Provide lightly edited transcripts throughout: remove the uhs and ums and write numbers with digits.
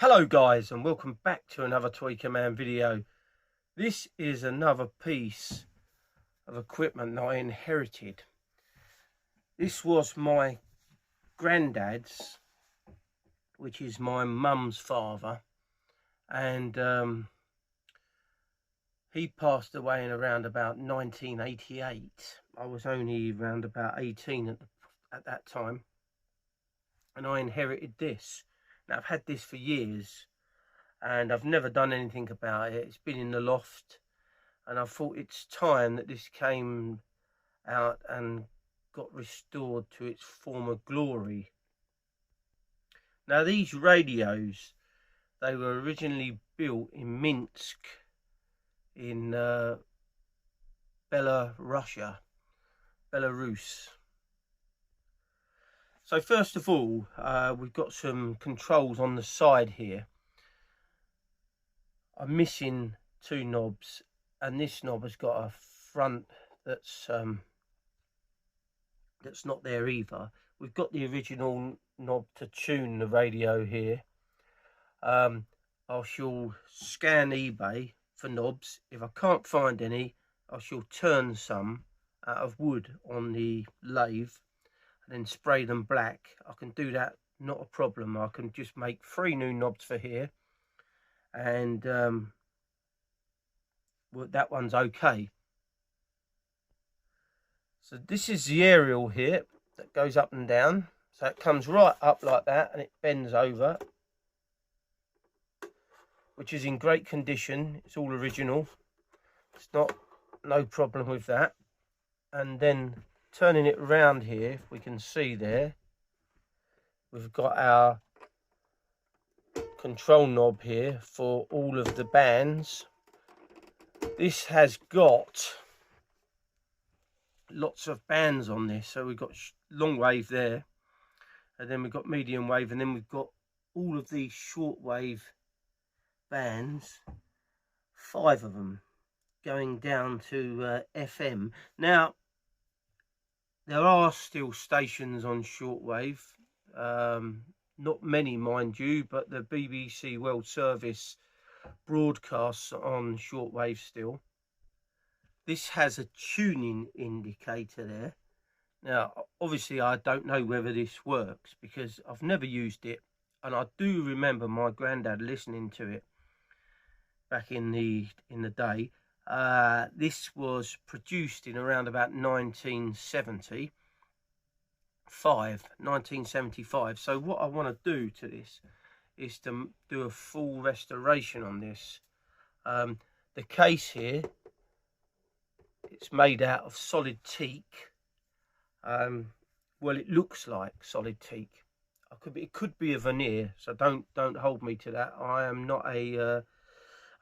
Hello guys, and welcome back to another Toy Command video. This is another piece of equipment that I inherited. This was my granddad's, which is my mum's father, and he passed away in around about 1988. I was only around about 18 at that time, and I inherited this. Now I've had this for years and I've never done anything about it. It's been in the loft, and I thought it's time that this came out and got restored to its former glory. Now these radios, they were originally built in Minsk in Belarus. So first of all, we've got some controls on the side here. I'm missing two knobs, and this knob has got a front that's not there either. We've got the original knob to tune the radio here. I shall scan eBay for knobs. If I can't find any, I shall turn some out of wood on the lathe and then spray them black. I can do that, not a problem. I can just make 3 new knobs for here, and well, that one's okay. So this is the aerial here that goes up and down. So it comes right up like that and it bends over, which is in great condition. It's all original. It's no problem with that. And then turning it around here, if we can see there, we've got our control knob here for all of the bands. This has got lots of bands on this, so we've got long wave there, and then we've got medium wave, and then we've got all of these short wave bands, 5 of them, going down to FM. Now there are still stations on shortwave, not many mind you, but the BBC World Service broadcasts on shortwave still. This has a tuning indicator there. Now obviously I don't know whether this works because I've never used it, and I do remember my granddad listening to it back in the day. This was produced in around about 1975. So what I want to do to this is to do a full restoration on this. The case here, it's made out of solid teak. Well, it looks like solid teak. It could be a veneer, so don't hold me to that. I am not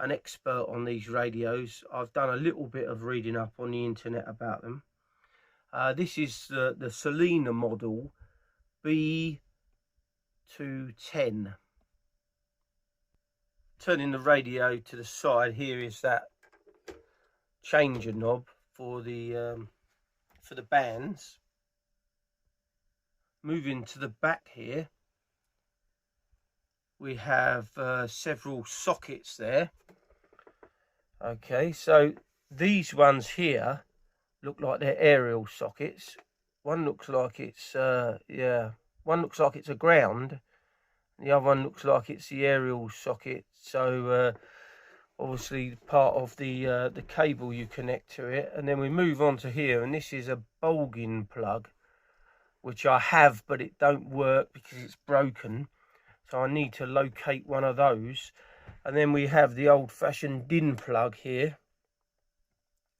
an expert on these radios. I've done a little bit of reading up on the internet about them. This is the Selena model B210. Turning the radio to the side, here is that changer knob for the bands. Moving to the back here, we have several sockets there. Okay, so these ones here look like they're aerial sockets. One looks like it's one looks like it's a ground. The other one looks like it's the aerial socket. So obviously part of the cable you connect to it. And then we move on to here, and this is a bulging plug, which I have, but it don't work because it's broken. So I need to locate one of those. And then we have the old-fashioned DIN plug here.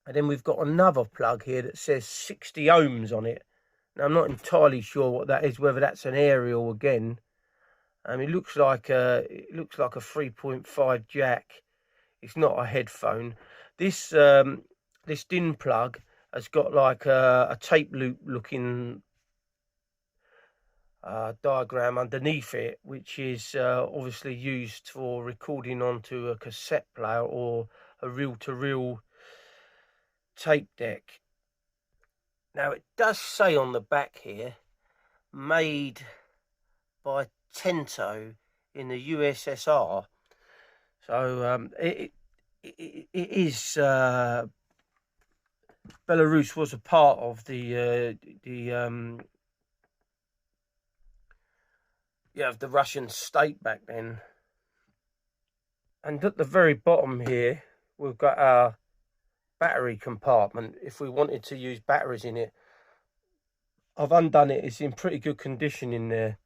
And then we've got another plug here that says 60 ohms on it. Now I'm not entirely sure what that is, whether that's an aerial again. It looks like a 3.5 jack. It's not a headphone. This DIN plug has got like a tape loop looking diagram underneath it, which is obviously used for recording onto a cassette player or a reel-to-reel tape deck. Now it does say on the back here, made by Tento in the USSR. So it is Belarus was a part of the of the Russian state back then. And at the very bottom here, we've got our battery compartment. If we wanted to use batteries in it, I've undone it. It's in pretty good condition in there.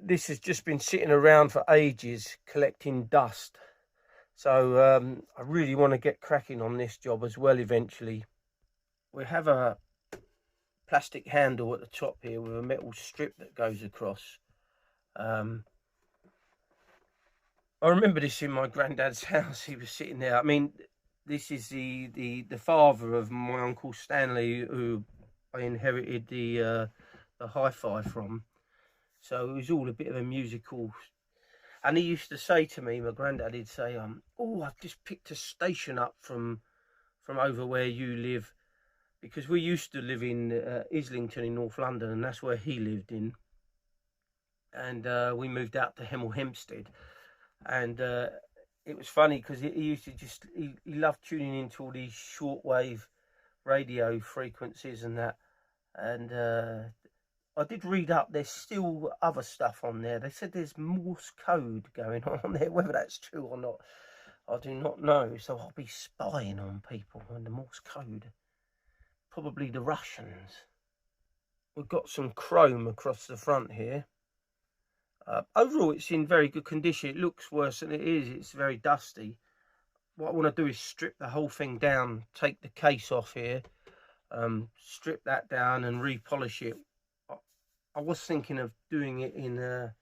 This has just been sitting around for ages collecting dust. So I really want to get cracking on this job as well eventually. We have a plastic handle at the top here with a metal strip that goes across. I remember this in my granddad's house. He was sitting there. I mean, this is the father of my Uncle Stanley, who I inherited the hi-fi from. So it was all a bit of a musical. And he used to say to me, my granddad, he'd say, oh, I've just picked a station up from over where you live. Because we used to live in Islington in North London, and that's where he lived in. And we moved out to Hemel Hempstead. And it was funny because he used to he loved tuning into all these shortwave radio frequencies and that. And I did read up, there's still other stuff on there. They said there's Morse code going on there. Whether that's true or not, I do not know. So I'll be spying on people on the Morse code. Probably the Russians. We've got some chrome across the front here. Overall, it's in very good condition. It looks worse than it is. It's very dusty. What I want to do is strip the whole thing down, take the case off here, strip that down and repolish it. I was thinking of doing it in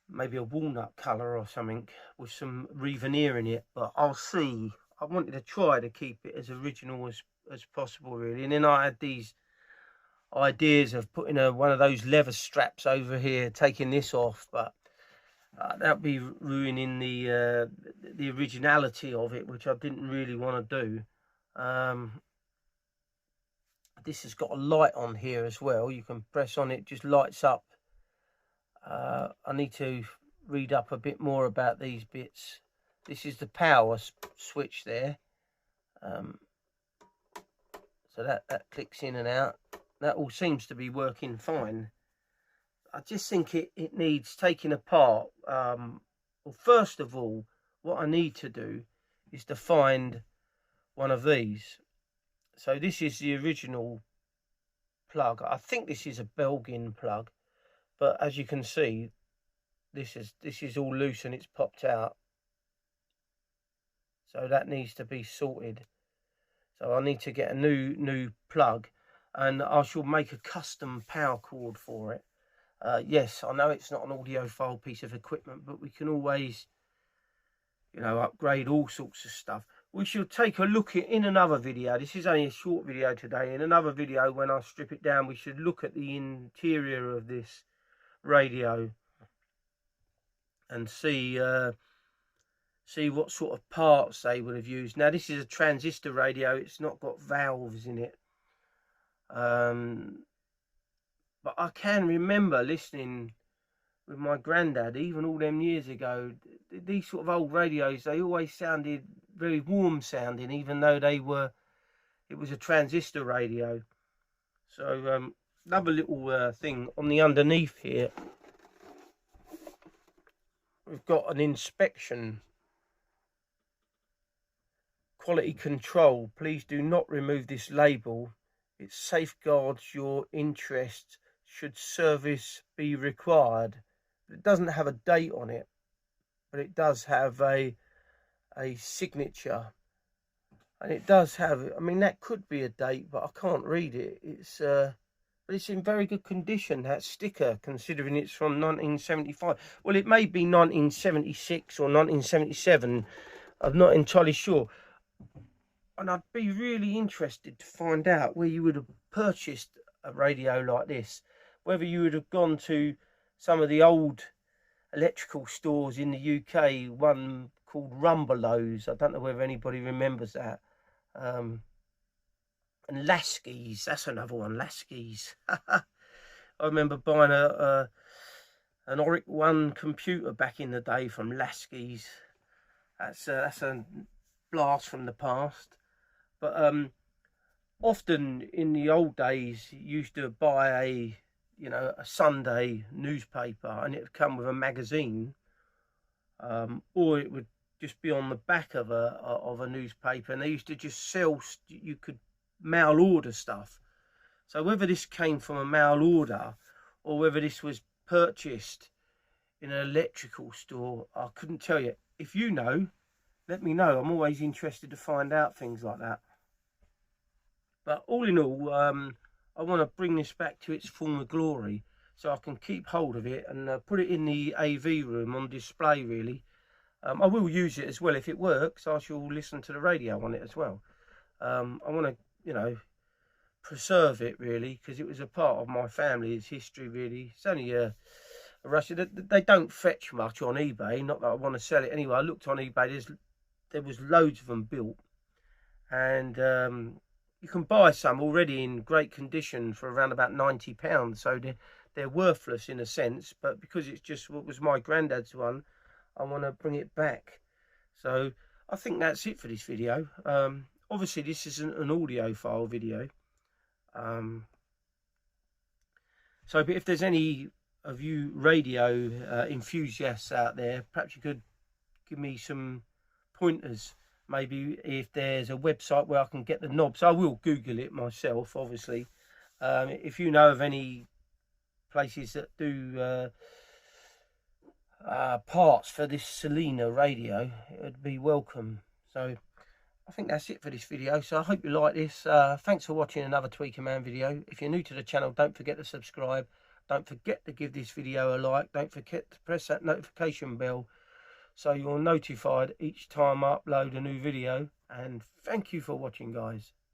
maybe a walnut colour or something with some reveneer in it, but I'll see. I wanted to try to keep it as original as possible, really. And then I had these ideas of putting one of those leather straps over here, taking this off, but that'd be ruining the originality of it, which I didn't really want to do. This has got a light on here as well. You can press on it, just lights up. I need to read up a bit more about these bits. This is the power switch there. So that clicks in and out. That all seems to be working fine. I just think it needs taking apart. Well, first of all, what I need to do is to find one of these. So this is the original plug. I think this is a Belgian plug, but as you can see, this is all loose and it's popped out. So that needs to be sorted. So I need to get a new plug. And I shall make a custom power cord for it. Yes, I know it's not an audiophile piece of equipment, but we can always, upgrade all sorts of stuff. We shall take a look at in another video. This is only a short video today. In another video, when I strip it down, we should look at the interior of this radio and see what sort of parts they would have used. Now, this is a transistor radio. It's not got valves in it. But I can remember listening with my granddad, even all them years ago, these sort of old radios, they always sounded very warm sounding, even though it was a transistor radio. So another little thing on the underneath here, we've got an inspection. Quality control. Please do not remove this label. It safeguards your interests should service be required. It doesn't have a date on it, but it does have a signature. And it does have, I mean, that could be a date, but I can't read it. But it's in very good condition, that sticker, considering it's from 1975. Well, it may be 1976 or 1977. I'm not entirely sure. And I'd be really interested to find out where you would have purchased a radio like this. Whether you would have gone to some of the old electrical stores in the UK, one called Rumbelows. I don't know whether anybody remembers that. And Lasky's, that's another one, Lasky's. I remember buying a an Oric 1 computer back in the day from Lasky's. That's a blast from the past. But often in the old days, you used to buy a Sunday newspaper, and it would come with a magazine, or it would just be on the back of a newspaper, and they used to just sell. You could mail order stuff. So whether this came from a mail order or whether this was purchased in an electrical store, I couldn't tell you. If you know, let me know. I'm always interested to find out things like that. But all in all, I want to bring this back to its former glory, so I can keep hold of it and put it in the AV room on display, really. I will use it as well. If it works, I shall listen to the radio on it as well. I want to, preserve it, really, because it was a part of my family's history, really. It's only a Russian. They don't fetch much on eBay. Not that I want to sell it anyway. I looked on eBay. There was loads of them built, and you can buy some already in great condition for around about £90. So they're worthless in a sense, but because it's just what was my granddad's one, I want to bring it back. So I think that's it for this video. Obviously this isn't an audio file video. So if there's any of you radio enthusiasts out there, perhaps you could give me some pointers. Maybe if there's a website where I can get the knobs. I will Google it myself, obviously. If you know of any places that do parts for this Selena radio, it would be welcome. So I think that's it for this video. So I hope you like this. Thanks for watching another Tweaker Man video. If you're new to the channel, don't forget to subscribe. Don't forget to give this video a like. Don't forget to press that notification bell so you're notified each time I upload a new video. And thank you for watching, guys.